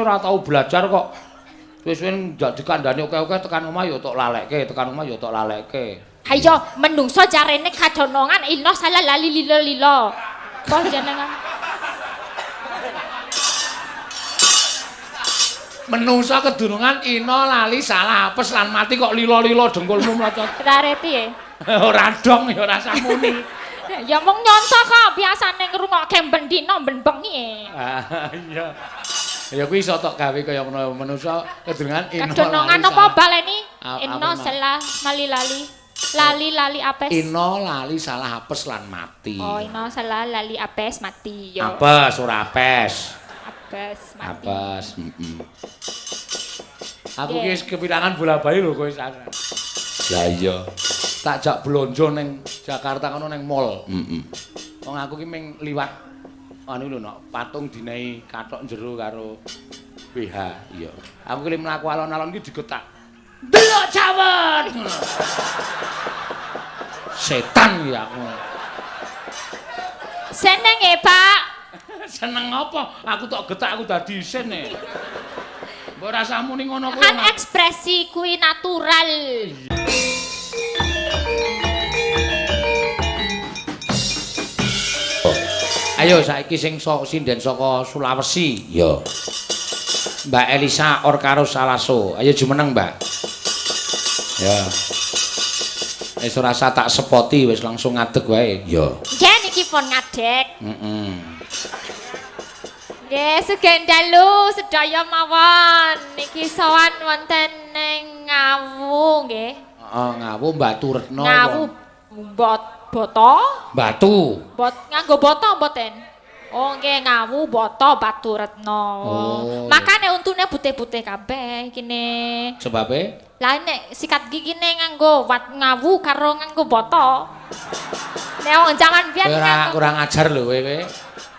ora tau belajar kok. Wis-wis dikandani oke-oke tekan omah ya tok lalekke, tekan omah ya tok lalekke. Hayo menungso jarene kadonongan ino salah lali lilo. Kok jenengan Menungso kedunungan ino lali salah apes lan mati kok lilo-lilo dengkulmu mlocot. rareti ya? Ora dong ya ora samuni. Ya mung nyontoh kok biasane ngrungokke ben dina ben bengi. Ah iya. Ya kuwi iso tok gawe kaya ngono menungso kedunungan ino. Kadonongan apa baleni? Ino Apa, salah lali. Lali apes. Ino lali salah apes lan mati. Oh, ino salah lali apes mati yo. Apes ora apes. Apes mati. Apes, Aku ki wis kepirangan bola-bali lho kowe sak. Lah iya. Tak jak blonjo ning Jakarta kono ning mall. Wong aku ki ming liwat anu lho nok patung dinehi kathok jero karo BH. Iya. Aku ki mlaku alon-alon ki digetak. Delok cawen. Setan ya aku. Seneng ya, Pak. Seneng apa? Aku tok getak aku dadi isin e. Mbok rasamu ning ngono kuwi. Kan ekspresi kuwi natural. Ayo saiki sing sinden saka Sulawesi. Ya. Mbak Elisa Orkaro Salaso. Ayo jumeneng, Mbak. Ya. Wis ora usah tak sepoti wis langsung ngadeg wae. Ya. Nggih niki pun ngadeg. Heeh. Nggih sugeng dalu sedaya mawon. Niki sowan wonten ning Ngawu nggih. Heeh, Ngawu Batu Retno. Ngawu boto? Batu. Nganggo boto mboten? Oh nggih Ngawu boto Batu Retno. Oh. Makane untune putih-putih kabeh kene. Sebabe? Lah nek sikat gigine nganggo Ngawu karo nganggo boto. Nek wong jaman biyen Ora kurang ajar lho kowe.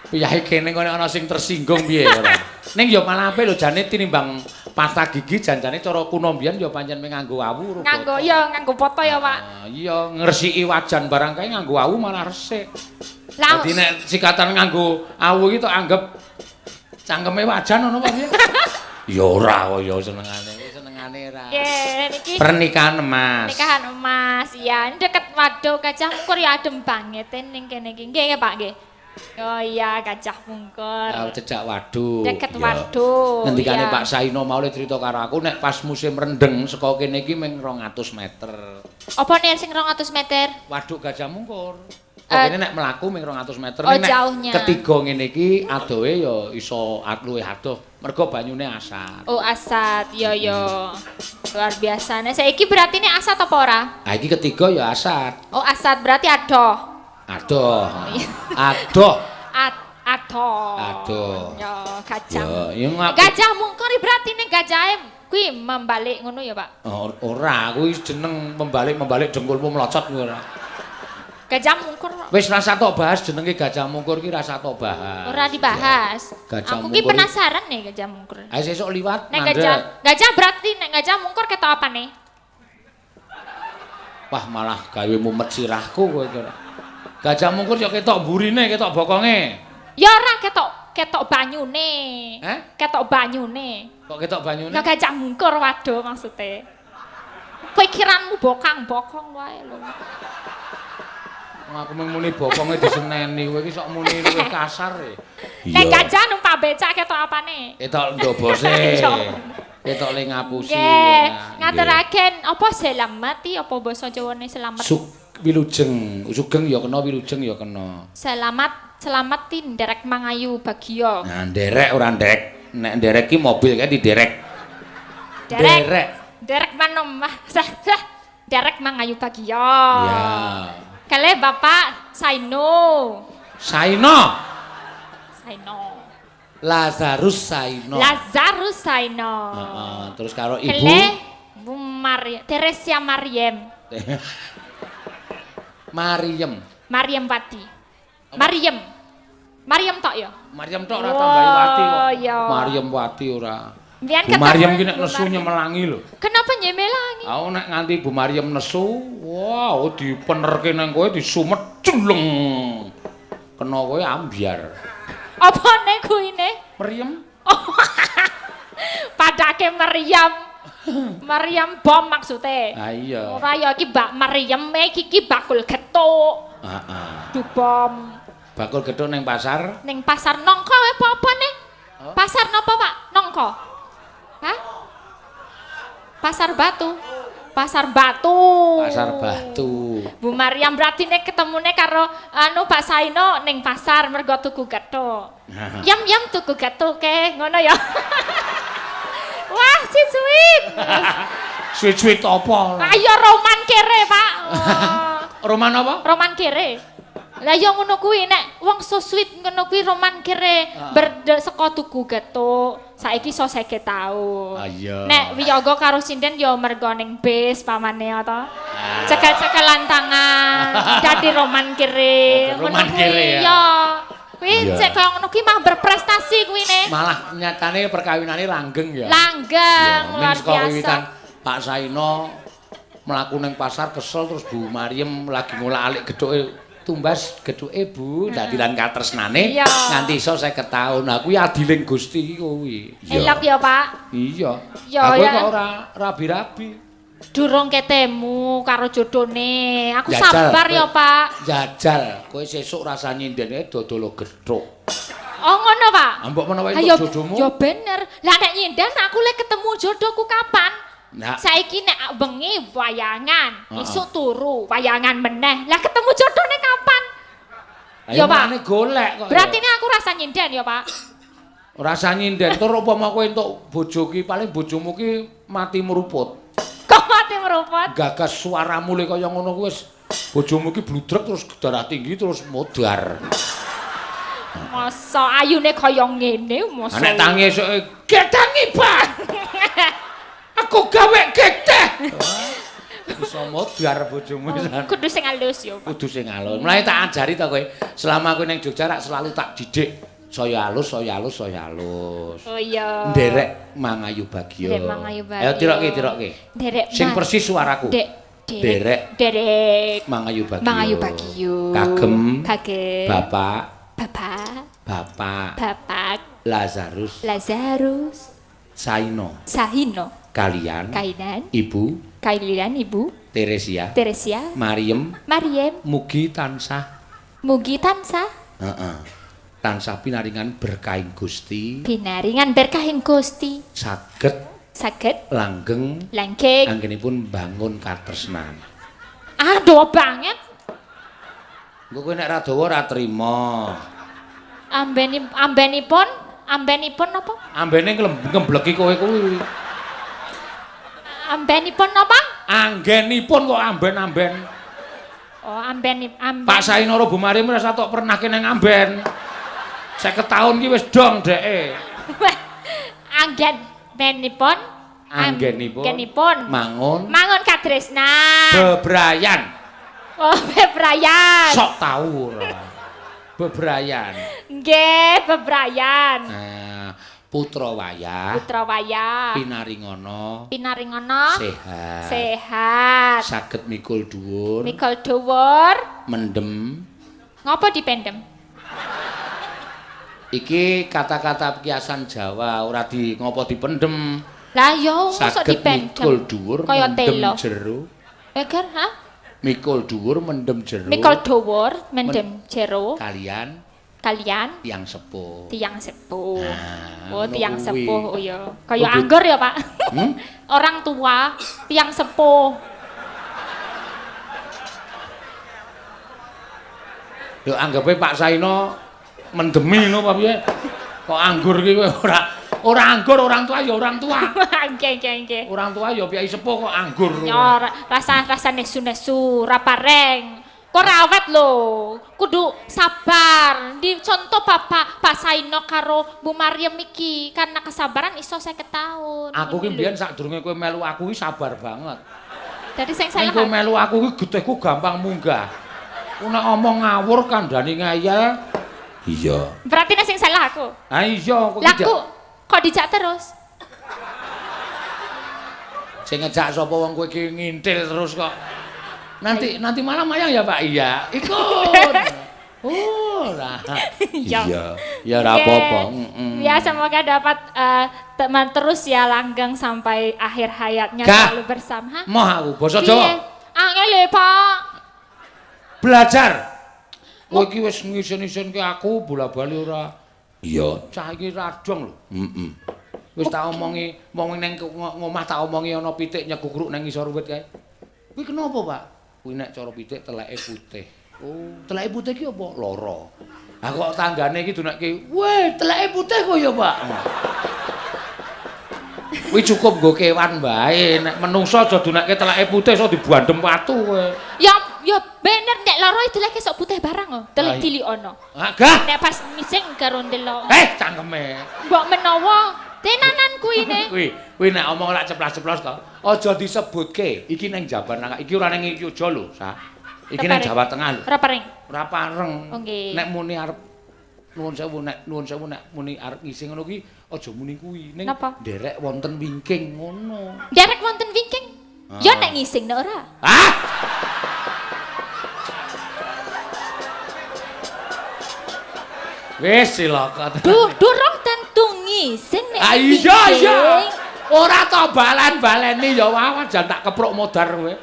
Piyahe kene kok ana sing tersinggung piye ora. Ning ya malah apik lho jane tinimbang pasta gigi janjane cara kuno mbiyen ya pancen nganggo awu. Nganggo ya nganggo boto ya, Pak. Iya ngresiki wajan barang kae nganggo awu malah resik. Lah dadi nek sikatan nganggo awu iki tok anggap cangkeme wajan ngono apa piye? Ya ora kok ya senengane ra. Nggih niki Pernikahan emas. Pernikahan emas. Iya, deket Waduk Gajah Mungkur ya adem banget ning kene iki. Nggih, Pak, nggih. Oh iya, Gajah Mungkur. Ya cecak waduk. Deket Waduk. Ngendikane iya. Pak Saino mau cerita karo aku nek pas musim rendeng saka kene iki ming 200 meter. Apa nih sing 200 meter? Waduk Gajah Mungkur. Kene nek mlaku ming 200 meter oh, nek jauhnya. ketiga ngene iki adohe ya iso luwih adoh mergo banyune asat. Oh, asat. Yo yo. Luar biasa. Nah, saiki berarti ini asat apa ora? Ah iki ketiga ya asat. Oh, asat berarti adoh. Adoh. Adoh. Adoh. Adoh. Yo, gajah. Ya Gajah Mungkur berarti ning gajahe kuwi membalik ngono ya, Pak? Ora, kuwi jeneng membalik dengkulmu melocot kuwi ora. Gajah Mungkur. Wis rasa tok bahas jenenge Gajah Mungkur ki rasa tok bahas. Ora dibahas. Gajah Aku ki Mungkur. penasaran nih Gajah Mungkur. Ayo sesuk liwat Nek mandek. gajah berarti nek Gajah Mungkur ketok apa nih? Wah, malah gawe mumet sirahku kowe iki ora. Gajah Mungkur ya ketok burine, ketok bokonge. Ya ora ketok banyune. Ketok banyune. Kok ketok banyune? Nek Gajah Mungkur waduh maksude. Pikiranmu bokang-bokong wae lho. Aku mung muni bokonge diseneni, kowe iki sok muni luwih kasar e. Nek gajah numpak becak ketok apane? Ketok ndobose. Ketok le ngapusi. Nggih, ngaturaken apa selamati apa basa Jawane selamat? Wilujeng, sugeng ya kena, wilujeng ya kena. Selamat nderek mangayu bagya. Nah, nderek ora ndek. Nek nderek ki mobil kae diderek. Derek manom. Derek mangayu bagya. Iya. Kale Bapak Saino. Saino. Lazarus Saino. Heeh, terus karo Ibu Kale Bu Maria, Teresia Mariem. Mariem Wati. Mariem tok ya? Mariem tok ora tambahi Wati kok. Iya. Mariem Wati ora. Mbiyen Bu Mariem ki nek nesu nyemelangi lho. Kenapa nyemelangi? Aku nek nganti Bu Mariem nesu, wow dipenerke nang kowe disumet jeleng. Kena kowe ambyar. Apa nek kuine? Meriem. anake Maryam. Maryam bom maksudnya. Ah iya. Ora ya iki Mbak Maryam iki bakul gethuk. Heeh. Dubom. Bakul gethuk ning pasar. Ning pasar nongko apa nih? Oh. Pasar napa, Pak? Nongko. Hah? Pasar Batu. Pasar Batu. Pasar Batu. Bu Maryam berarti nek ketemune karo Pak Saino ning pasar mergo tuku gethuk. Yam tuku gethuk ke ngono ya. Wah, sweet. Sweet apa? Ayo roman kere, Pak. Roman apa? Roman kere. Lah ya ngono kuwi nek wong so sweet ngono kuwi roman kere saka tuku gethuk. Saiki iso 50 taun. Iya. Nek wiyaga karo sinden ya mergo ning bis pamane to. Cekel-cekelan tangan. Dadi roman kere. Roman kere ya. Iya. Kuwi cek kaya ngono kuwi mah berprestasi kuwi ne. Malah nyatane perkawinane langgeng ya. Langgeng, luar biasa. Pak Saino mlaku ning pasar kesel terus Bu Maryam lagi ngolak-alik gedhuke tumbas gedhuke Bu dadi lan katresnane nganti iso 50 taun. Nah kuwi adiling Gusti kuwi. Elok ya, Pak. Iya. Ya aku ya. kok ora rabi-rabi. Durung ketemu karo jodhone. Aku Jajal, sabar ya, Pak. Jajal, kowe sesuk rasane ndene dodol gethuk. Oh ngono, Pak. Ambok menawa entuk jodohmu. Ya bener. Lah nek nyinden aku lek ketemu jodohku kapan? Nah. Saiki nek bengi wayangan, esuk turu wayangan meneh. Lah ketemu jodohne kapan? Ya, Pak. Golek kok. Berarti ini aku rasa nyinden ya, Pak. Rasa nyinden tur upama kowe entuk bojo ki paling bojomu ki mati meruput. Kok mati meruput? Gagas suaramu le kaya ngono kuwi wis bojomu ki bludrek terus darah tinggi terus modar. Masa ayune kaya ngene masa. Nek tangi esuke gedangi, Pak. Aku gawe geteh. Bisa modar bojomu pisan. Kudu sing alus ya, Pak. Kudu sing alus. Mulai tak ajari to kowe. Selama kowe ning Jogja rak selalu tak didik. Saya alus. Oh iya. Nderek mangayu bagya. Nderek mangayu bagya. Ayo tirokke. Nderek. Sing persis suaraku. Derek. Mangayu bagya. Mangayu bagya. Kagem. Bapak. Lazarus. Saino. Kalian. Ibu. Teresia. Maryam. Mugi tansah. Heeh. Tansah pinaringan berkahing Gusti. Saged langgeng anggenipun bangun katresnan. Aduh banget. Engko kowe nek ra dawa ora trima. Ambenipun apa? Ambene ngembleki kowe kuwi. Ambenipun apa? Anggenipun kok amben-amben. Oh, amben. Pak Saino karo Bu Maryam ora satok pernah kene amben. 50 taun ki wis dong deke. Anggenipun mangun katresnan. Bebrayan. Oh, bebrayan. Sok tau ora. Bebrayan. Nggih, bebrayan. Nah, putra wayah. Pinaringana. Sehat. Saged mikul dhuwur. Mendem. Ngopo dipendem? Iki kata-kata kiasan Jawa ora ngopo dipendem. Lah yo mosok dipendem. Mikul dhuwur mendem jero. Eger, ha? Mikul dhuwur mendem jero. Kalian tiang sepuh. Nah, Oh, tiang sepuh. Oh ya. Kaya anggur ya, Pak. Orang tua, tiang sepuh. Yo anggape Pak Saino mendemi ngono apa piye? Kok anggur ki kowe ora anggur orang tua ya orang tua. Nggih. Orang tua ya piyai sepuh kok anggur. Ya rasa nesu-nesu ra pareng. Kok rawet lho. Kudu sabar. Dicontoh Pak Saino karo Bu Maryam iki karena kesabaran iso 50 taun. Aku ki mbiyen sadurunge kowe melu aku ki sabar banget. Dadi sing salah. Kowe melu aku ki getihku gampang munggah. Nek omong ngawur kandhani ngayal. Iya. Berarti nek sing salah aku. Ah iya, kok dijak terus. Sing ngejak sapa wong kowe iki ngintil terus kok. Nanti malam mayang ya Pak? Iya. Ikut. Oh, ora. Iya. Ya ora apa-apa. Ya semoga dapat teman terus ya langgeng sampai akhir hayatnya selalu bersama. Moh aku basa Jawa. Angel lho, Pak. Belajar. Kowe iki wis ngisen-isenke aku bola-bali ora. Iya, cah iki radong lho. Wis tak omongi ning ngomah tak omongi ana pitik nyegugruk nang ngisor wit kae. Kuwi kenapa, Pak? Kuwi nek cara pitik teleke putih. Oh, teleke putih ki apa? Lara. Ah kok tanggane iki dunekke, "Weh, teleke putih kok ya, Pak." Kuwi cukup nggo kewan wae, nek menungso aja dunekke teleke putih iso dibandem watu kowe. Ya bener nek lara teleke sok putih barang oh, telek dilikono. Ah, gah. Nek pas ngising karo ndelok. Cangkeme. Mbok menawa tenanan kuine. Kuwi nek omong ora ceplas-ceplos to. Aja disebutke. Iki ning Jabar Nangka. Iki ora ning iki aja lho, Sa. Iki ning Jawa Tengah lho. Ora pareng. Ora pareng. Nggih. Nek muni arep nuwun sewu nek muni arep ngising ngono kuwi aja muni kuwi. Ning nderek wonten wingking ngono. Nderek wonten wingking? Ya nek ngising nek ora. Hah? Wis cilaka. Durung tentu ngising nek. Iya. Ora to balan-baleni ya wawan jan tak kepruk modar kowe.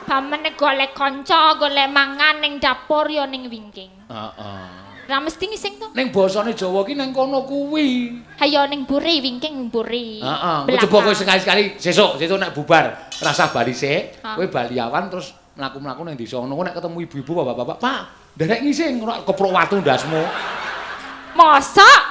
Pamane golek kanca, golek mangan ning dapur ya ning wingking. Heeh. Ra mesti ngising to. Ning basane Jawa ki nang kono kuwi. Ha ya ning mburi wingking mburi. Heeh. Coba kowe sekali-sekali sesuk nek bubar rasah bali sik, kowe bali awan terus mlaku-mlaku ning desa ngono nek ketemu ibu-ibu bapak-bapak, "Pak, nderek ngising ora kepruk watu ndasmu." Mosok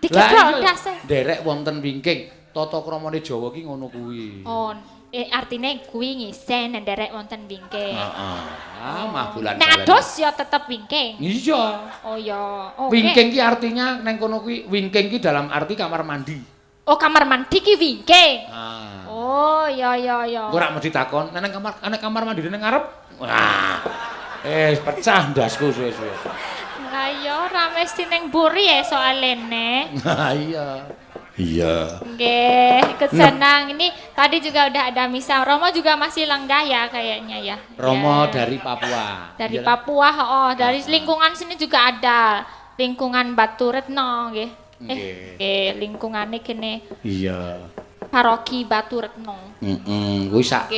dikeprok ndase. Nderek wonten wingking. Tata kramane Jawa ki ngono kuwi. Oh, artine kuwi ngising nderek wonten wingking. Heeh. Ah, mah bulan. Nek adus ya tetep wingking. Iya. Oh ya. Oke. Wingking ki artinya neng kono kuwi wingking ki dalam arti kamar mandi. Oh, kamar mandi ki wingking. Ah. Oh, ya. Engko ora mesti takon, nek kamar mandi ning ngarep. Wah. Pecah ndasku suwe-suwe. Lah ya ora mesti ning mburi ya soalnya nek. Nah, iya. Iya. Nggih, kesenang. Ini tadi juga udah ada Misa. Romo juga masih lenggah ya kayaknya ya. Romo ya. dari Papua. Dari Papua, oh, dari lingkungan sini juga ada. Lingkungan Batu Retno nggih. Nggih, lingkungane kene. Iya. Paroki Batu Retno. Kuwi sak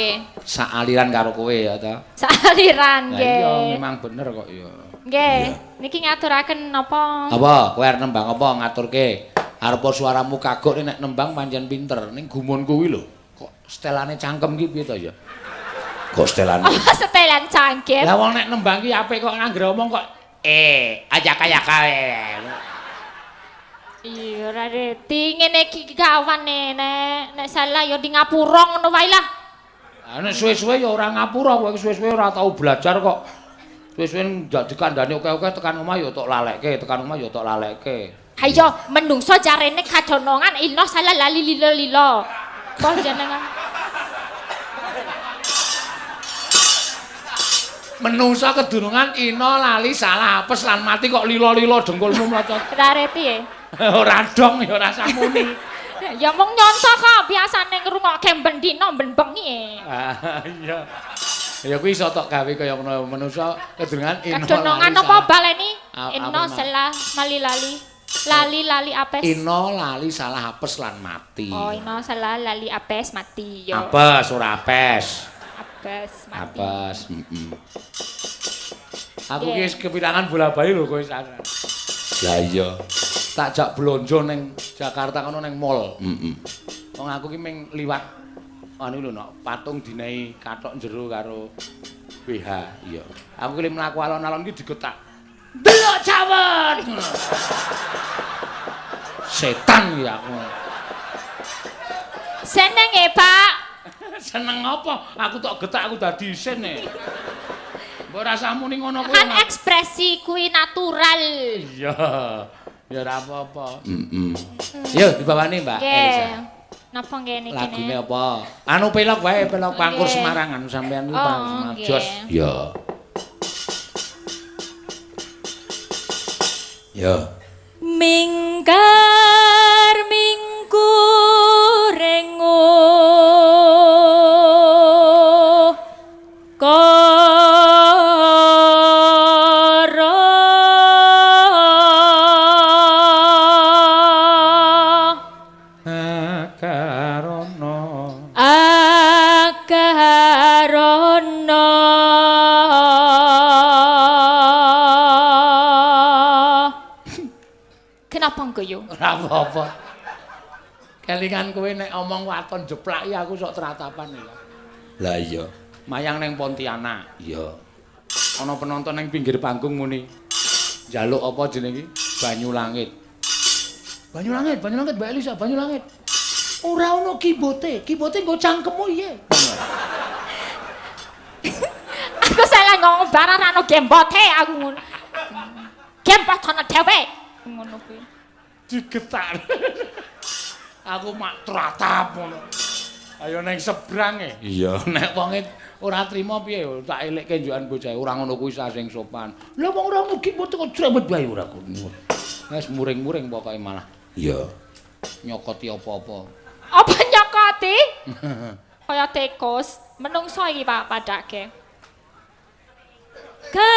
aliran karo kowe ya ta. Sak aliran nggih. Iya, memang bener kok ya. Nggih, niki ngaturaken napa? Apa? Kowe arep nembang apa ngaturke? Arep suaramu kagok nek nembang pancen pinter. Ning gumun kuwi lho. Kok stelane cangkem ki piye to ya? Kok stelane? Oh, setelan cangkem. Lah wong nek nembang ki apik kok ngangger omong kok ajak-ajak kae. Iya, rareti ngene iki gawane nek salah ya di ngapura ngono wae lah. Ah nek suwe-suwe ya ora ngapura, kowe suwe-suwe ora tau belajar kok. Suwe-suwe ndak dikandani oke-oke tekan omah ya tok lalekke, tekan omah ya tok lalekke. Hayo menungso jarene kadonongan ino salah lali lilo-lilo. Kok jenengan Menungso kedunungan ino lali salah apes lan mati kok lilo-lilo dengkulmu mlocot. rareti ya. Ora dong ya ora samuni. Ya mung nyonto kok biasane ngrungokke ben dina ben bengi. Ah iya. Ya kuwi iso tok gawe kaya ngono menungso kedunungan ino. Kadonongan apa baleni? Ino salah mali lali. Lali apes. Ino lali salah apes lan mati. Oh, ino salah lali apes mati yo. Apes ora apes. Apes mati. Apes, Aku ki kepirangan bola-bali lho kowe sana. Lah iya. Tak jak blonjo ning Jakarta kono ning mall. Wong aku ki ming liwat anu lho nok patung dinehi kathok jero karo BH. Iya. Aku ki mlaku alon-alon ki digetak. Delok cawen. Setan ya aku. Seneng ya, Pak. Seneng apa? Aku tok getak aku dadi isin e. Mbok rasamu ning ngono kuwi. Kan ekspresi kuwi natural. Iya. Ya ora apa-apa. Yo dibawani Mbak Elisa. Napa nggih niki? Lagune apa? Anu pelok wae, pelok Pangkur Semarangan sampean iki Jos. Yo. Yo. Mingkar mingkurengo karo agarono kenapa guyu? Ora apa-apa. Kelingan kowe nek omong waton jeplak ya aku sok teratapan ya. Lah iya. Mayang ning Pontianak. Iya. Ana penonton ning pinggir panggung muni. Njaluk apa jenenge? Banyu langit. Banyu langit, Mbak Elisa, banyu langit. Ora ono kibote nggo cangkemmu iye. Aku salah ngomong barang ana gembote aku ngono. Gembot ana dhewe. Ngono kuwi. Digetar. Aku mak tratap ngono. Ayo neng sebrang e. Iya, nek wonge ora trima piye tak elekke njukan bocah ora ngono kuwi sing sopan. Lah wong ora mugi kok jrembet bae ora ngono. Wes muring-muring pokoke malah. Iya. Nyokoti apa-apa. Apa nyokoti? Kaya tikus, menungso iki Pak padake. Karena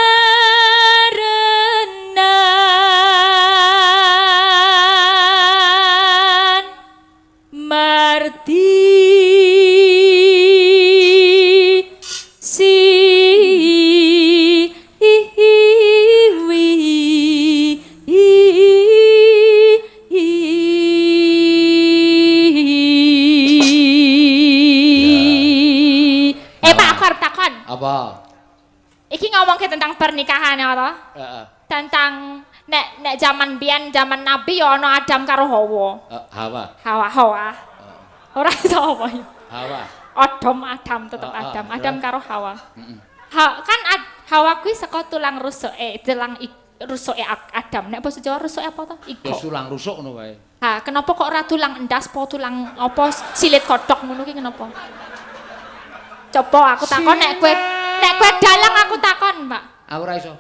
Marti Apa? Iki ngomongke tentang pernikahan ya toh? Heeh. Tentang nek zaman biyen zaman Nabi ya ana Adam karo Hawa. Hawa. Hawa. Ora iso apa ya? Hawa. Adam tetep Adam. Adam karo Hawa. Kan Hawa kuwi saka tulang rusuke Adam. Nek basa Jawa rusuke apa to? Iga. Tulang rusuk ngono wae. Ha, kenapa kok ora tulang endas po tulang apa silit kodhok ngono ki kenapa? Coba aku takon nek kowe dalang aku takon, Mbak. Aku ora iso.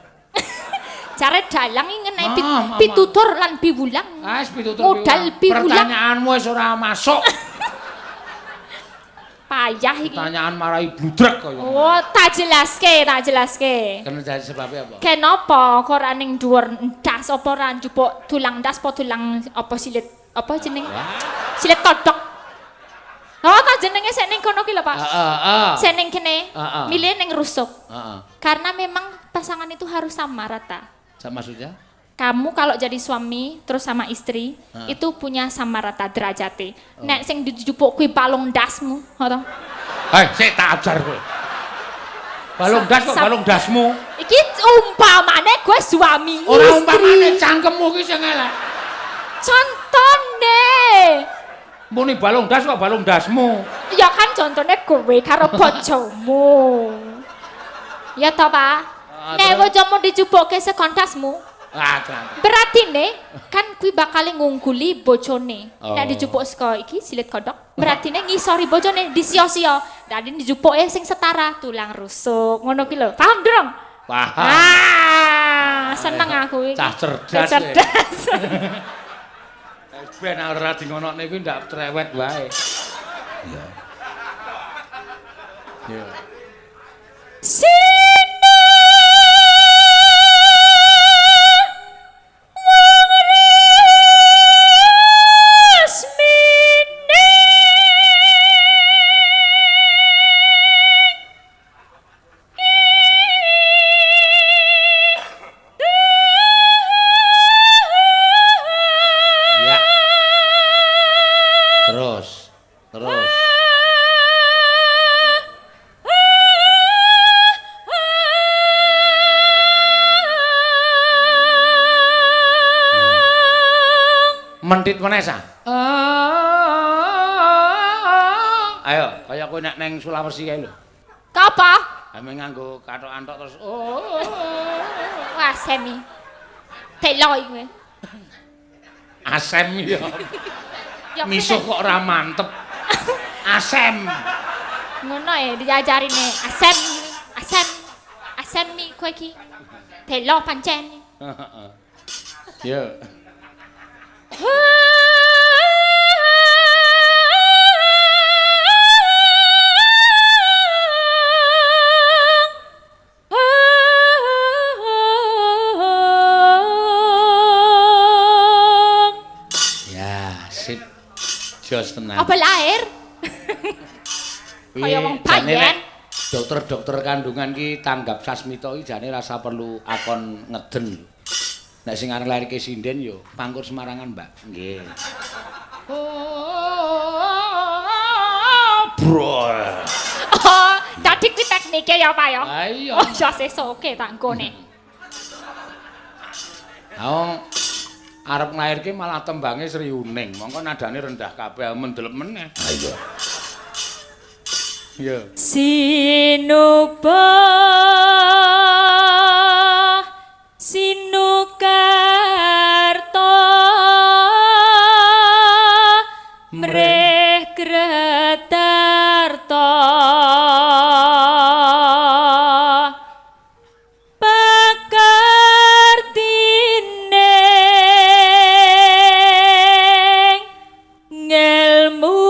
Jare dalang iki ngenek pitutur lan piwulang. Wis pitutur modal piwulang. Pertanyaanmu wis ora masuk. Payah iki. Pertanyaan marai bludrek kaya. Oh, tak jelaske. Kena jadi sebabnya apa? Kenapa kok ora ning dhuwur ndas apa ora njupuk tulang ndas apa tulang apa silit apa jeneng? Silit kodhok. Oh, tak jenenge sik ning kono ki lho, Pak. Sik ning kene. Milih ning rusuk. Karena memang pasangan itu harus sama rata. Maksudnya? Kamu kalau jadi suami terus sama istri itu punya sama rata derajate. Nek sing dijupuk kuwi balung ndasmu, ngono. Sik tak ajar kowe. Balung ndas kok balung ndasmu. Iki umpamane gue suami istri. Ora umpamane cangkemmu ki sing elek. Contone. Muni balung das kok balung dasmu. Ya kan contohnya gue karo bojomu. Ya toh Pak. Nek bojomu dijupukke sekon dasmu. Berarti nih kan kuwi bakal ngungguli bojone. Nek dijupuk saka iki silit kodhok, berarti nih ngisori bojone disio-sio. Dadi dijupuke sing setara tulang rusuk. Ngono ki lho. Paham, Drong? Paham. Seneng aku iki. Cah cerdas. Ben ora di ngonokne kuwi ndak trewet wae. Iya. Iya. Terus. Mentit meneh sa. Ayo, kaya kowe nek neng Sulawesi kae lho. Apa? Ame nganggo kathok antok terus. Wah, semi. Telo iki. Asem ya. Misuh kok ora mantep. Asem. Ngono ya diajarine. Asem mi kowe iki. Telo pancen. Heeh. Yo. jos tenan. Apa lahir? Kaya wong bayen. Dokter-dokter kandungan ki tanggap Sasmita iki jane rasa perlu akon ngeden. Nek sing arep lairke sinden yo pangkur Semarangan, Mbak. Nggih. Bro. Oh, dadi kuwi teknike ya, Pak ya. Ha iya. Oh, ya sesoke tak nggone. Arep nglairke malah tembange Sri Uning, mongko nadane rendah kabeh mendelep meneh. Ha iya. Iya. Sinuba Sinukarta mreh Gretarta pakartine ngelmu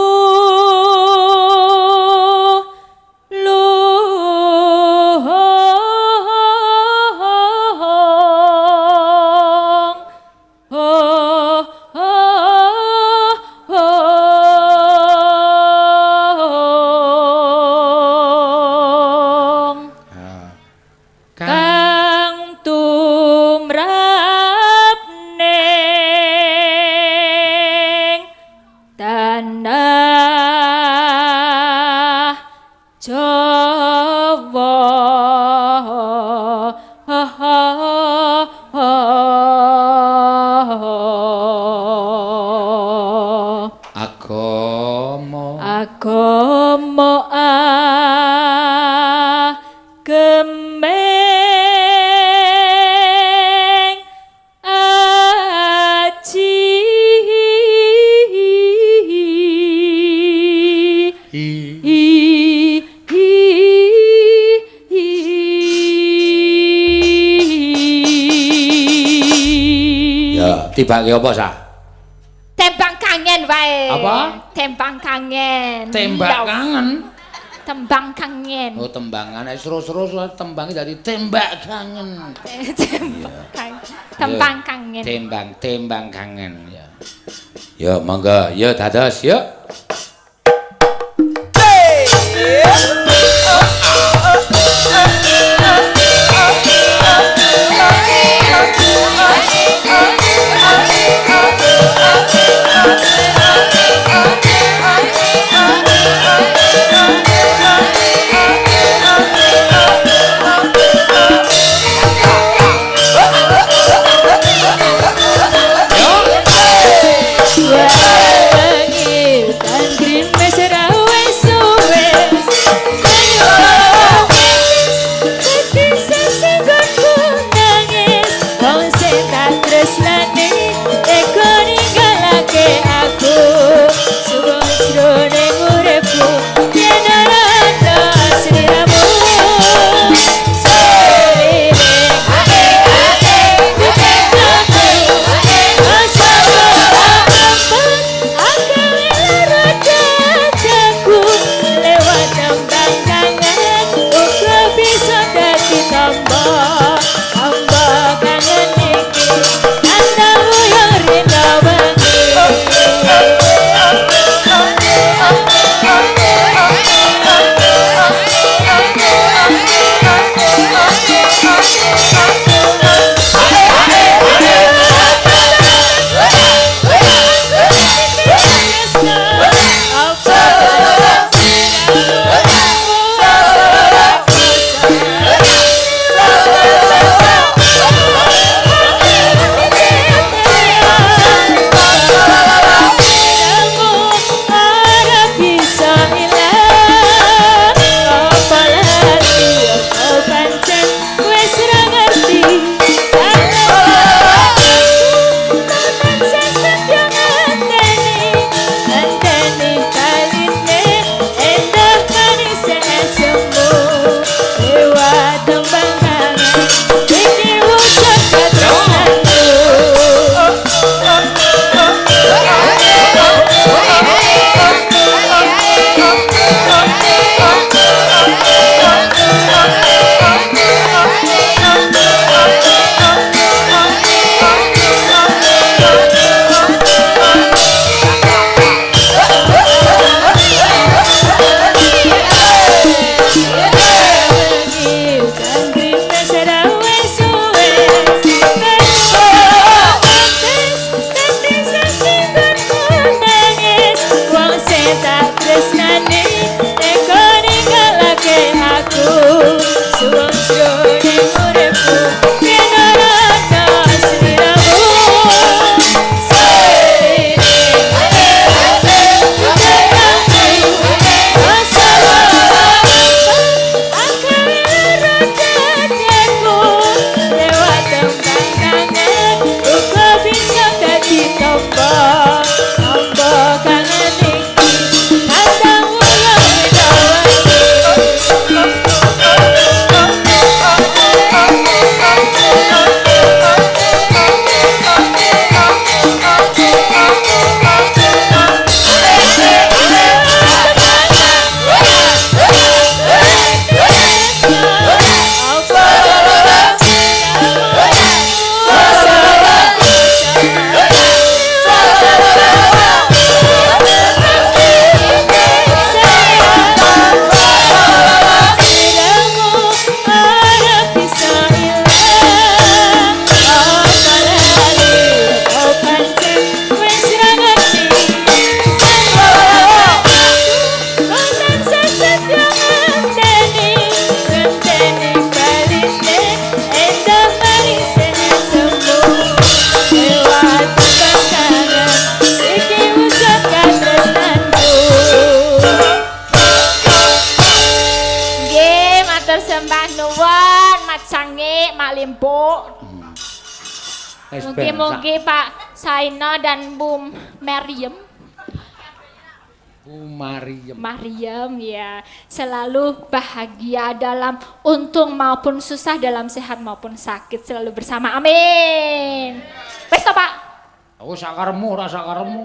Tibake apa sah? Tembang kangen wae. Apa? Tembang kangen. Tembak kangen. Tembang kangen. Oh, tembangan. Seru-seru tembangnya dari tembak kangen. Tembang kangen. Tembang kangen ya. Yo monggo, yo dados, yuk. Bengi tak tresnani eko ninggalake aku suwung jroning uripku pinarana sliramu Mungkin Pak Saina dan Bu Maryam. Bu Maryam. Maryam ya, selalu bahagia dalam untung maupun susah, dalam sehat maupun sakit, selalu bersama. Amin. Wes to, Pak. Aku sakaremu, ora sakaremu.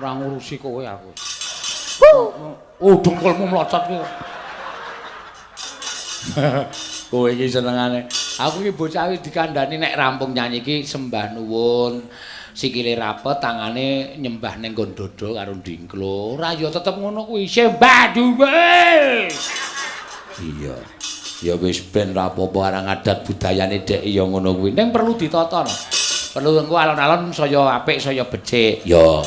Ora ngurusi kowe aku. Oh, dengkulmu mlocot ki. Kowe iki senengane. Aku iki bocah wis dikandani nek rampung nyanyi iki sembah nuwun, sikile rapet, tangane nyembah ning nggon dodo karo ndingklo. Ora ya tetep ngono kuwi, sembah dhuwur. Iya. Ya wis ben ra apa-apa arang adat budayane dek ya ngono kuwi. Ning perlu ditata no. Perlu engko alon-alon saya apik, saya becik. Yo.